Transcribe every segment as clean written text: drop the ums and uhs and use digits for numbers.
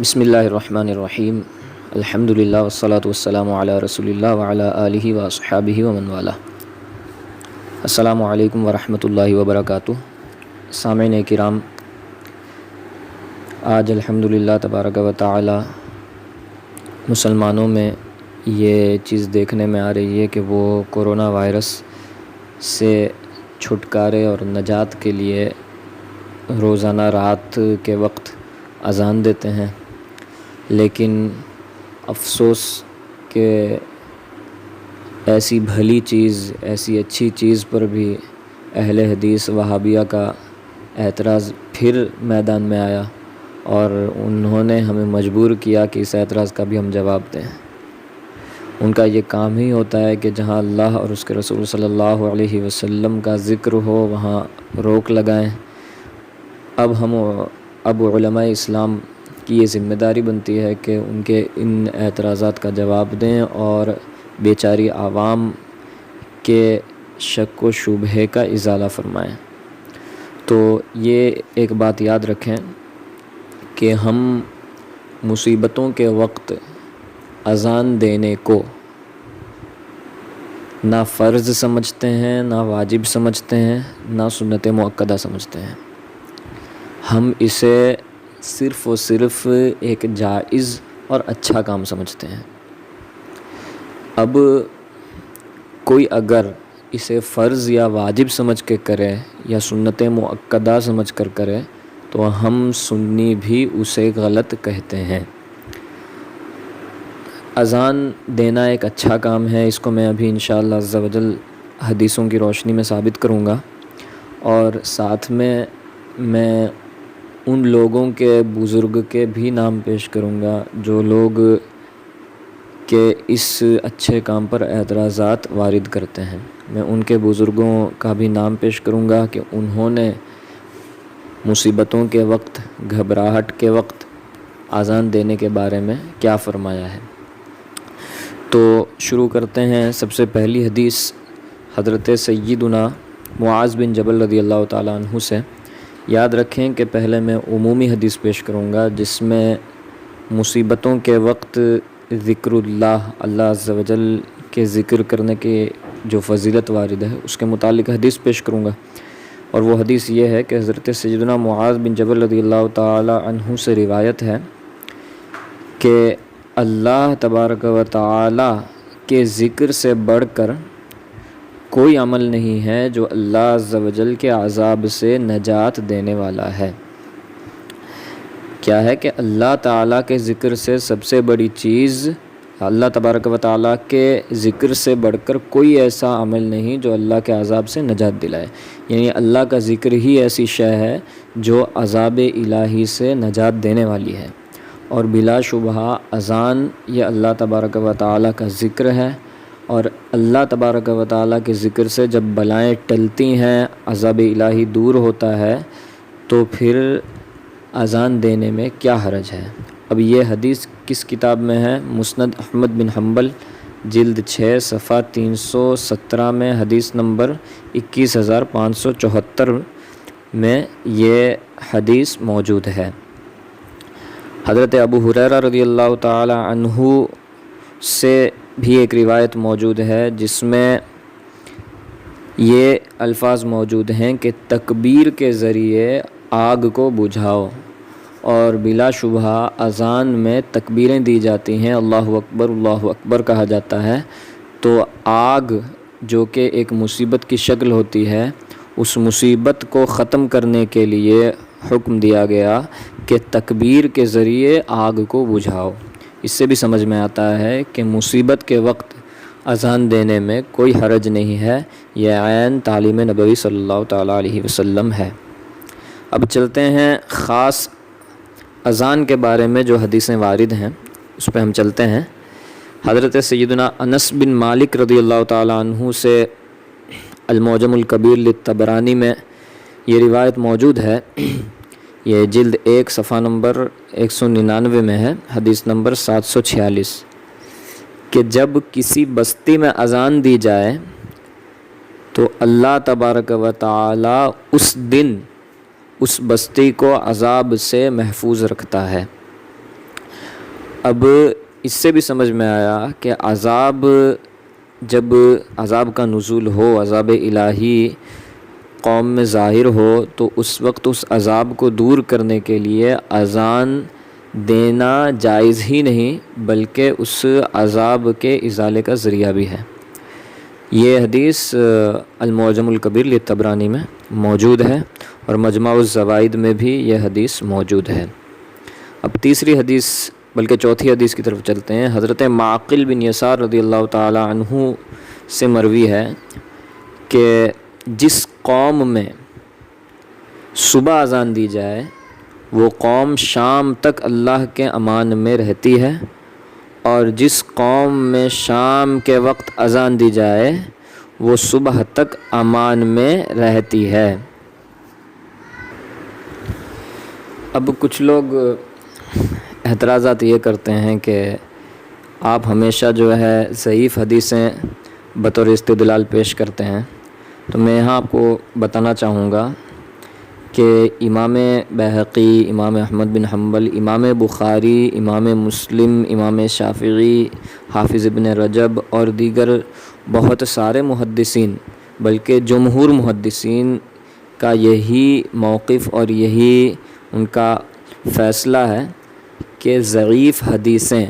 بسم اللہ الرحمن الرحیم الحمد للہ والصلاة والسلام علی رسول اللہ وعلی آلہ واصحابہ ومن والہ۔ السلام علیکم ورحمۃ اللہ وبرکاتہ۔ سامعین کرام، آج الحمد للہ تبارک و تعالی مسلمانوں میں یہ چیز دیکھنے میں آ رہی ہے کہ وہ کورونا وائرس سے چھٹکارے اور نجات کے لیے روزانہ رات کے وقت اذان دیتے ہیں، لیکن افسوس کہ ایسی بھلی چیز، ایسی اچھی چیز پر بھی اہل حدیث وہابیہ کا اعتراض پھر میدان میں آیا اور انہوں نے ہمیں مجبور کیا کہ اس اعتراض کا بھی ہم جواب دیں۔ ان کا یہ کام ہی ہوتا ہے کہ جہاں اللہ اور اس کے رسول صلی اللہ علیہ وسلم کا ذکر ہو وہاں روک لگائیں۔ اب علماء اسلام کی یہ ذمہ داری بنتی ہے کہ ان کے ان اعتراضات کا جواب دیں اور بیچاری عوام کے شک و شبہے کا ازالہ فرمائیں۔ تو یہ ایک بات یاد رکھیں کہ ہم مصیبتوں کے وقت اذان دینے کو نہ فرض سمجھتے ہیں، نہ واجب سمجھتے ہیں، نہ سنت مؤکدہ سمجھتے ہیں۔ ہم اسے صرف و صرف ایک جائز اور اچھا کام سمجھتے ہیں۔ اب کوئی اگر اسے فرض یا واجب سمجھ کے کرے یا سنت مؤکدہ سمجھ کر کرے تو ہم سنی بھی اسے غلط کہتے ہیں۔ اذان دینا ایک اچھا کام ہے، اس کو میں ابھی انشاءاللہ عز و جل حدیثوں کی روشنی میں ثابت کروں گا، اور ساتھ میں ان لوگوں کے بزرگ کے بھی نام پیش کروں گا جو لوگ کہ اس اچھے کام پر اعتراضات وارد کرتے ہیں۔ میں ان کے بزرگوں کا بھی نام پیش کروں گا کہ انہوں نے مصیبتوں کے وقت، گھبراہٹ کے وقت اذان دینے کے بارے میں کیا فرمایا ہے۔ تو شروع کرتے ہیں۔ سب سے پہلی حدیث حضرت سیدنا معاذ بن جبل رضی اللہ تعالیٰ عنہ سے۔ یاد رکھیں کہ پہلے میں عمومی حدیث پیش کروں گا جس میں مصیبتوں کے وقت ذکر اللہ عز و جل کے ذکر کرنے کی جو فضیلت وارد ہے اس کے متعلق حدیث پیش کروں گا، اور وہ حدیث یہ ہے کہ حضرت سیدنا معاذ بن جبل رضی اللہ تعالی عنہ سے روایت ہے کہ اللہ تبارک و تعالی کے ذکر سے بڑھ کر کوئی عمل نہیں ہے جو اللہ عز و جل کے عذاب سے نجات دینے والا ہے۔ کیا ہے کہ اللہ تعالیٰ کے ذکر سے سب سے بڑی چیز، اللہ تبارک و تعالیٰ کے ذکر سے بڑھ کر کوئی ایسا عمل نہیں جو اللہ کے عذاب سے نجات دلائے، یعنی اللہ کا ذکر ہی ایسی شے ہے جو عذاب الہی سے نجات دینے والی ہے، اور بلا شبہ اذان یہ اللہ تبارک و تعالیٰ کا ذکر ہے، اور اللہ تبارک و تعالیٰ کے ذکر سے جب بلائیں ٹلتی ہیں، عذاب الہی دور ہوتا ہے، تو پھر اذان دینے میں کیا حرج ہے۔ اب یہ حدیث کس کتاب میں ہے؟ مسند احمد بن حنبل جلد 6 صفحہ 317 میں حدیث نمبر 21574 میں یہ حدیث موجود ہے۔ حضرت ابو ہریرہ رضی اللہ تعالی عنہ سے بھی ایک روایت موجود ہے جس میں یہ الفاظ موجود ہیں کہ تکبیر کے ذریعے آگ کو بجھاؤ، اور بلا شبہ اذان میں تکبیریں دی جاتی ہیں، اللہ اکبر کہا جاتا ہے، تو آگ جو کہ ایک مصیبت کی شکل ہوتی ہے، اس مصیبت کو ختم کرنے کے لیے حکم دیا گیا کہ تکبیر کے ذریعے آگ کو بجھاؤ۔ اس سے بھی سمجھ میں آتا ہے کہ مصیبت کے وقت اذان دینے میں کوئی حرج نہیں ہے، یہ عین تعلیم نبوی صلی اللہ تعالیٰ علیہ وسلم ہے۔ اب چلتے ہیں خاص اذان کے بارے میں جو حدیثیں وارد ہیں اس پہ ہم چلتے ہیں۔ حضرت سیدنا انس بن مالک رضی اللہ تعالیٰ عنہ سے المعجم الکبیر للطبرانی میں یہ روایت موجود ہے، یہ جلد 1 صفحہ نمبر 199 میں ہے، حدیث نمبر 746، کہ جب کسی بستی میں اذان دی جائے تو اللہ تبارک و تعالی اس دن اس بستی کو عذاب سے محفوظ رکھتا ہے۔ اب اس سے بھی سمجھ میں آیا کہ جب عذاب کا نزول ہو، عذاب الہی قوم میں ظاہر ہو، تو اس وقت اس عذاب کو دور کرنے کے لیے اذان دینا جائز ہی نہیں بلکہ اس عذاب کے ازالے کا ذریعہ بھی ہے۔ یہ حدیث المعجم الکبیر للطبرانی میں موجود ہے اور مجمع الزوائد میں بھی یہ حدیث موجود ہے۔ اب تیسری حدیث بلکہ چوتھی حدیث کی طرف چلتے ہیں۔ حضرت معقل بن یسار رضی اللہ تعالی عنہ سے مروی ہے کہ جس قوم میں صبح اذان دی جائے وہ قوم شام تک اللہ کے امان میں رہتی ہے، اور جس قوم میں شام کے وقت اذان دی جائے وہ صبح تک امان میں رہتی ہے۔ اب کچھ لوگ اعتراضات یہ کرتے ہیں کہ آپ ہمیشہ جو ہے ضعیف حدیثیں بطور استدلال پیش کرتے ہیں، تو میں یہاں آپ کو بتانا چاہوں گا کہ امام بیہقی، امام احمد بن حنبل، امام بخاری، امام مسلم، امام شافعی، حافظ ابن رجب اور دیگر بہت سارے محدثین بلکہ جمہور محدثین کا یہی موقف اور یہی ان کا فیصلہ ہے کہ ضعیف حدیثیں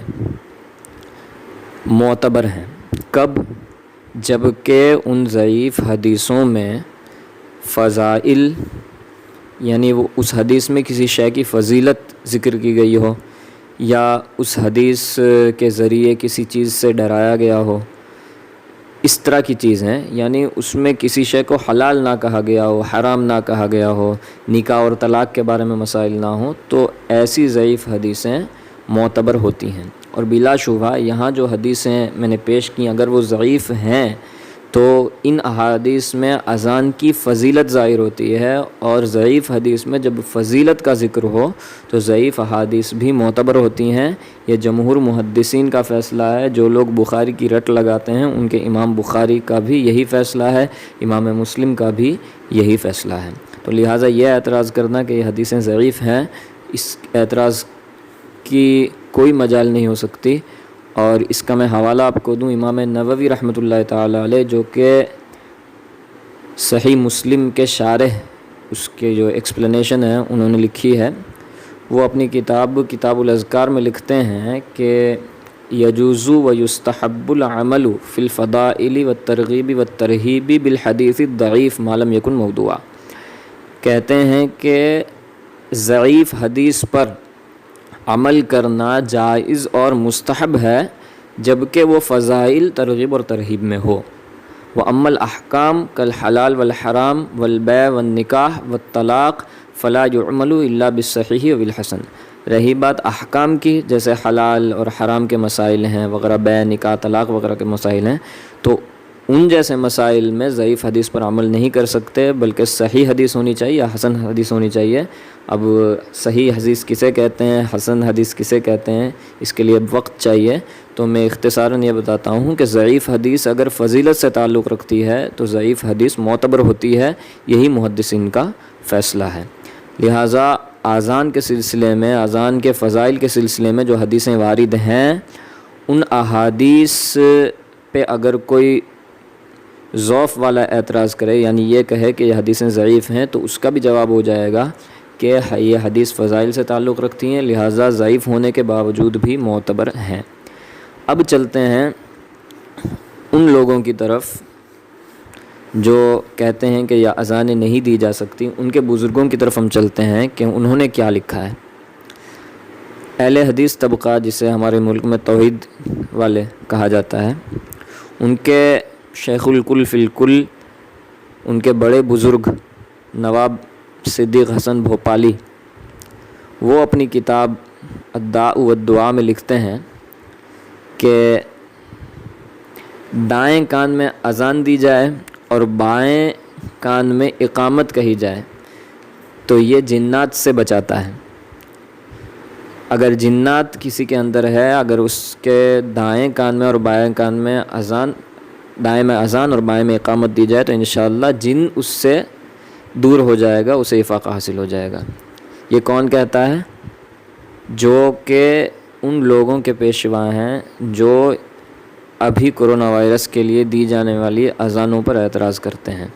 معتبر ہیں۔ کب؟ جب کہ ان ضعیف حدیثوں میں فضائل، یعنی وہ اس حدیث میں کسی شے کی فضیلت ذکر کی گئی ہو، یا اس حدیث کے ذریعے کسی چیز سے ڈرایا گیا ہو، اس طرح کی چیزیں، یعنی اس میں کسی شے کو حلال نہ کہا گیا ہو، حرام نہ کہا گیا ہو، نکاح اور طلاق کے بارے میں مسائل نہ ہوں، تو ایسی ضعیف حدیثیں معتبر ہوتی ہیں۔ اور بلا شبہ یہاں جو حدیثیں میں نے پیش کی اگر وہ ضعیف ہیں تو ان احادیث میں اذان کی فضیلت ظاہر ہوتی ہے، اور ضعیف حدیث میں جب فضیلت کا ذکر ہو تو ضعیف احادیث بھی معتبر ہوتی ہیں۔ یہ جمہور محدثین کا فیصلہ ہے۔ جو لوگ بخاری کی رٹ لگاتے ہیں ان کے امام بخاری کا بھی یہی فیصلہ ہے، امام مسلم کا بھی یہی فیصلہ ہے۔ تو لہٰذا یہ اعتراض کرنا کہ یہ حدیثیں ضعیف ہیں، اس اعتراض کی کوئی مجال نہیں ہو سکتی۔ اور اس کا میں حوالہ آپ کو دوں، امام نووی رحمۃ اللہ تعالی علیہ جو کہ صحیح مسلم کے شارح، اس کے جو ایکسپلینیشن ہے انہوں نے لکھی ہے، وہ اپنی کتاب الاذکار میں لکھتے ہیں کہ یجوز و یستحب العمل فی الفضائل والترغیب والترہیب بالحدیث الضعیف ما لم یکن موضوعا۔ کہتے ہیں کہ ضعیف حدیث پر عمل کرنا جائز اور مستحب ہے جبکہ وہ فضائل ترغیب اور ترہیب میں ہو۔ وَأَمَّا الْأَحْكَامُ كَالْحَلَالِ وَالْحَرَامِ وَالْبَيْعِ وَالنِّكَاحِ وَالطَّلَاقِ فَلَا يُعْمَلُ إِلَّا بِالصَّحِيحِ وَبِالْحَسَنِ۔ رہی بات احکام کی، جیسے حلال اور حرام کے مسائل ہیں وغیرہ، بیع، نکاح، طلاق وغیرہ کے مسائل ہیں، تو ان جیسے مسائل میں ضعیف حدیث پر عمل نہیں کر سکتے بلکہ صحیح حدیث ہونی چاہیے یا حسن حدیث ہونی چاہیے۔ اب صحیح حدیث کسے کہتے ہیں، حسن حدیث کسے کہتے ہیں، اس کے لیے وقت چاہیے، تو میں اختصاراً یہ بتاتا ہوں کہ ضعیف حدیث اگر فضیلت سے تعلق رکھتی ہے تو ضعیف حدیث معتبر ہوتی ہے، یہی محدثین کا فیصلہ ہے۔ لہٰذا اذان کے سلسلے میں، اذان کے فضائل کے سلسلے میں جو حدیثیں وارد ہیں، ان احادیث پہ اگر کوئی ضعف والا اعتراض کرے، یعنی یہ کہے کہ یہ حدیثیں ضعیف ہیں، تو اس کا بھی جواب ہو جائے گا کہ یہ حدیث فضائل سے تعلق رکھتی ہیں، لہٰذا ضعیف ہونے کے باوجود بھی معتبر ہیں۔ اب چلتے ہیں ان لوگوں کی طرف جو کہتے ہیں کہ یہ اذانیں نہیں دی جا سکتی، ان کے بزرگوں کی طرف ہم چلتے ہیں کہ انہوں نے کیا لکھا ہے۔ اہل حدیث طبقہ جسے ہمارے ملک میں توحید والے کہا جاتا ہے، ان کے شیخ الکل فی الکل، ان کے بڑے بزرگ نواب صدیق حسن بھوپالی، وہ اپنی کتاب الداء والدواء میں لکھتے ہیں کہ دائیں کان میں اذان دی جائے اور بائیں کان میں اقامت کہی جائے تو یہ جنات سے بچاتا ہے۔ اگر جنات کسی کے اندر ہے، اگر اس کے دائیں کان میں اور بائیں کان میں دائیں میں اذان اور بائیں میں اقامت دی جائے تو انشاءاللہ جن اس سے دور ہو جائے گا، اسے افاقہ حاصل ہو جائے گا۔ یہ کون کہتا ہے؟ جو کہ ان لوگوں کے پیشوا ہیں جو ابھی کرونا وائرس کے لیے دی جانے والی اذانوں پر اعتراض کرتے ہیں۔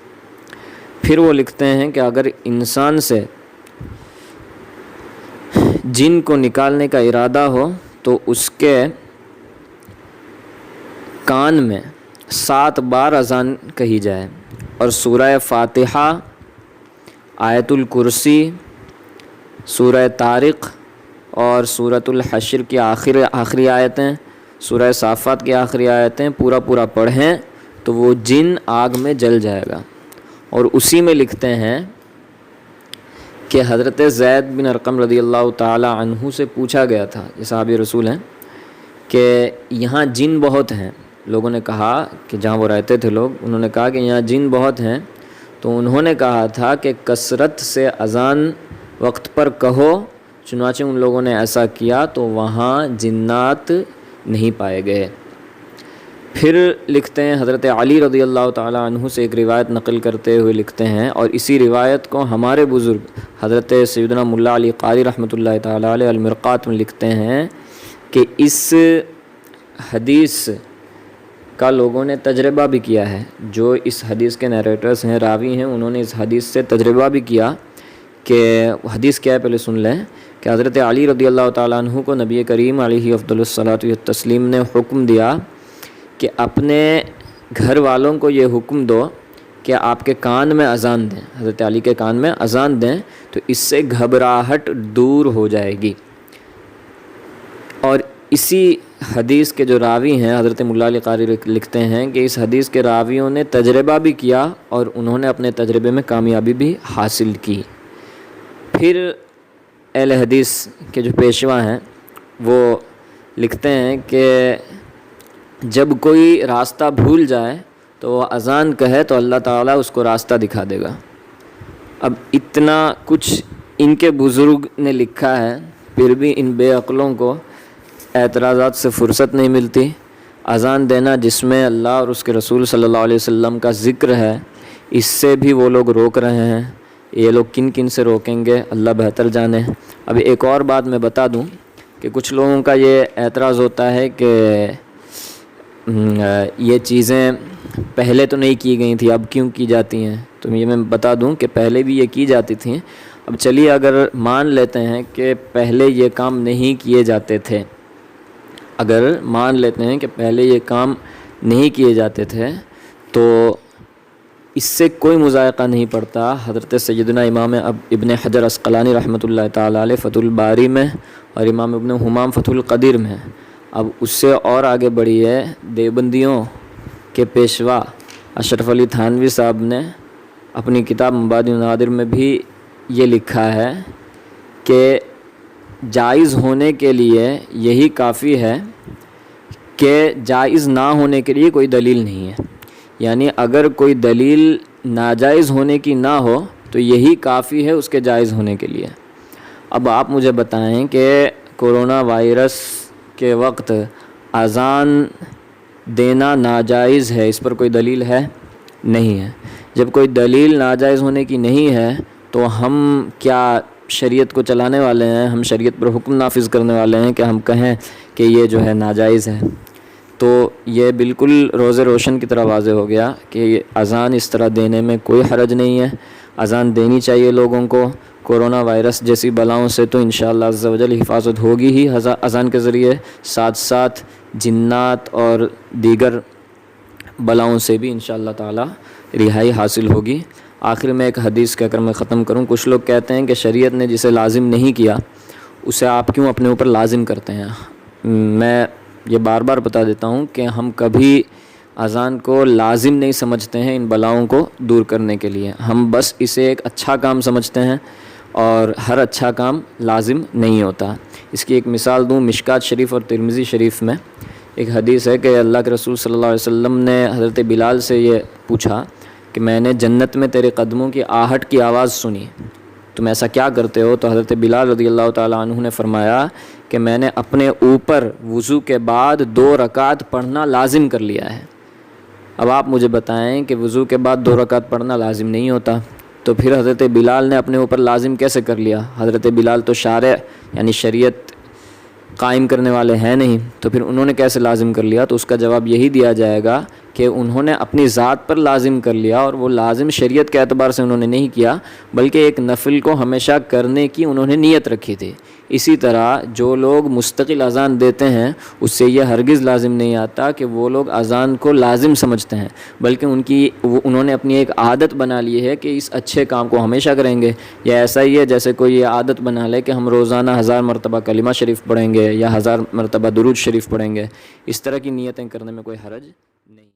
پھر وہ لکھتے ہیں کہ اگر انسان سے جن کو نکالنے کا ارادہ ہو تو اس کے کان میں 7 بار اذان کہی جائے اور سورہ فاتحہ، آیت الکرسی، سورہ طارق اور سورۃ الحشر کی آخری آیتیں، سورہ صافات کی آخری آیتیں پورا پڑھیں تو وہ جن آگ میں جل جائے گا۔ اور اسی میں لکھتے ہیں کہ حضرت زید بن ارقم رضی اللہ تعالی عنہ سے پوچھا گیا تھا، یہ صحابی رسول ہیں، کہ یہاں جن بہت ہیں۔ لوگوں نے کہا کہ جہاں وہ رہتے تھے لوگ، انہوں نے کہا کہ یہاں جن بہت ہیں، تو انہوں نے کہا تھا کہ کثرت سے اذان وقت پر کہو، چنانچہ ان لوگوں نے ایسا کیا تو وہاں جنات نہیں پائے گئے۔ پھر لکھتے ہیں حضرت علی رضی اللہ تعالیٰ عنہ سے ایک روایت نقل کرتے ہوئے لکھتے ہیں، اور اسی روایت کو ہمارے بزرگ حضرت سیدنا ملا علی قاری رحمۃ اللہ تعالیٰ علیہ المرقات میں لکھتے ہیں کہ اس حدیث کا لوگوں نے تجربہ بھی کیا ہے۔ جو اس حدیث کے نیریٹرز ہیں، راوی ہیں، انہوں نے اس حدیث سے تجربہ بھی کیا کہ حدیث کیا ہے، پہلے سن لیں کہ حضرت علی رضی اللہ تعالیٰ عنہ کو نبی کریم علیہ افضل الصلاۃ والتسلیم نے حکم دیا کہ اپنے گھر والوں کو یہ حکم دو کہ آپ کے کان میں اذان دیں، حضرت علی کے کان میں اذان دیں، تو اس سے گھبراہٹ دور ہو جائے گی۔ اور اسی حدیث کے جو راوی ہیں حضرت ملا علی قاری لکھتے ہیں کہ اس حدیث کے راویوں نے تجربہ بھی کیا اور انہوں نے اپنے تجربے میں کامیابی بھی حاصل کی۔ پھر اہل حدیث کے جو پیشوا ہیں وہ لکھتے ہیں کہ جب کوئی راستہ بھول جائے تو وہ اذان کہے تو اللہ تعالیٰ اس کو راستہ دکھا دے گا۔ اب اتنا کچھ ان کے بزرگ نے لکھا ہے، پھر بھی ان بے عقلوں کو اعتراضات سے فرصت نہیں ملتی۔ اذان دینا جس میں اللہ اور اس کے رسول صلی اللہ علیہ وسلم کا ذکر ہے، اس سے بھی وہ لوگ روک رہے ہیں۔ یہ لوگ کن سے روکیں گے، اللہ بہتر جانے۔ اب ایک اور بات میں بتا دوں کہ کچھ لوگوں کا یہ اعتراض ہوتا ہے کہ یہ چیزیں پہلے تو نہیں کی گئی تھیں، اب کیوں کی جاتی ہیں؟ تو یہ میں بتا دوں کہ پہلے بھی یہ کی جاتی تھیں۔ اب چلیے اگر مان لیتے ہیں کہ پہلے یہ کام نہیں کیے جاتے تھے، اگر مان لیتے ہیں کہ پہلے یہ کام نہیں کیے جاتے تھے تو اس سے کوئی مذائقہ نہیں پڑتا۔ حضرت سیدنا امام ابن حجر عسقلانی رحمۃ اللہ تعالیٰ علیہ فتح الباری میں اور امام ابن حمام فتح القدیر میں، اب اس سے اور آگے بڑھی ہے دیوبندیوں کے پیشوا اشرف علی تھانوی صاحب نے اپنی کتاب مبادئ النوادر میں بھی یہ لکھا ہے کہ جائز ہونے کے لیے یہی کافی ہے کہ جائز نہ ہونے کے لیے کوئی دلیل نہیں ہے، یعنی اگر کوئی دلیل ناجائز ہونے کی نہ ہو تو یہی کافی ہے اس کے جائز ہونے کے لیے۔ اب آپ مجھے بتائیں کہ کرونا وائرس کے وقت اذان دینا ناجائز ہے، اس پر کوئی دلیل ہے؟ نہیں ہے۔ جب کوئی دلیل ناجائز ہونے کی نہیں ہے تو ہم کیا شریعت کو چلانے والے ہیں؟ ہم شریعت پر حکم نافذ کرنے والے ہیں کہ ہم کہیں کہ یہ جو ہے ناجائز ہے؟ تو یہ بالکل روز روشن کی طرح واضح ہو گیا کہ یہ اذان اس طرح دینے میں کوئی حرج نہیں ہے۔ اذان دینی چاہیے لوگوں کو۔ کورونا وائرس جیسی بلاؤں سے تو انشاءاللہ عز و جل حفاظت ہوگی ہی اذان کے ذریعے، ساتھ ساتھ جنات اور دیگر بلاؤں سے بھی انشاءاللہ تعالی رہائی حاصل ہوگی۔ آخر میں ایک حدیث کہہ کر میں ختم کروں۔ کچھ لوگ کہتے ہیں کہ شریعت نے جسے لازم نہیں کیا اسے آپ کیوں اپنے اوپر لازم کرتے ہیں؟ میں یہ بار بار بتا دیتا ہوں کہ ہم کبھی اذان کو لازم نہیں سمجھتے ہیں ان بلاؤں کو دور کرنے کے لیے، ہم بس اسے ایک اچھا کام سمجھتے ہیں، اور ہر اچھا کام لازم نہیں ہوتا۔ اس کی ایک مثال دوں، مشکات شریف اور ترمذی شریف میں ایک حدیث ہے کہ اللہ کے رسول صلی اللہ علیہ وسلم نے حضرت بلال سے یہ پوچھا کہ میں نے جنت میں تیرے قدموں کی آہٹ کی آواز سنی، تم ایسا کیا کرتے ہو؟ تو حضرت بلال رضی اللہ تعالیٰ عنہ نے فرمایا کہ میں نے اپنے اوپر وضو کے بعد 2 رکعت پڑھنا لازم کر لیا ہے۔ اب آپ مجھے بتائیں کہ وضو کے بعد 2 رکعت پڑھنا لازم نہیں ہوتا، تو پھر حضرت بلال نے اپنے اوپر لازم کیسے کر لیا؟ حضرت بلال تو شارع یعنی شریعت قائم کرنے والے ہیں نہیں، تو پھر انہوں نے کیسے لازم کر لیا؟ تو اس کا جواب یہی دیا جائے گا کہ انہوں نے اپنی ذات پر لازم کر لیا، اور وہ لازم شریعت کے اعتبار سے انہوں نے نہیں کیا، بلکہ ایک نفل کو ہمیشہ کرنے کی انہوں نے نیت رکھی تھی۔ اسی طرح جو لوگ مستقل اذان دیتے ہیں اس سے یہ ہرگز لازم نہیں آتا کہ وہ لوگ اذان کو لازم سمجھتے ہیں، بلکہ انہوں نے اپنی ایک عادت بنا لی ہے کہ اس اچھے کام کو ہمیشہ کریں گے۔ یا ایسا ہی ہے جیسے کوئی یہ عادت بنا لے کہ ہم روزانہ 1000 مرتبہ کلمہ شریف پڑھیں گے یا 1000 مرتبہ درود شریف پڑھیں گے۔ اس طرح کی نیتیں کرنے میں کوئی حرج نہیں۔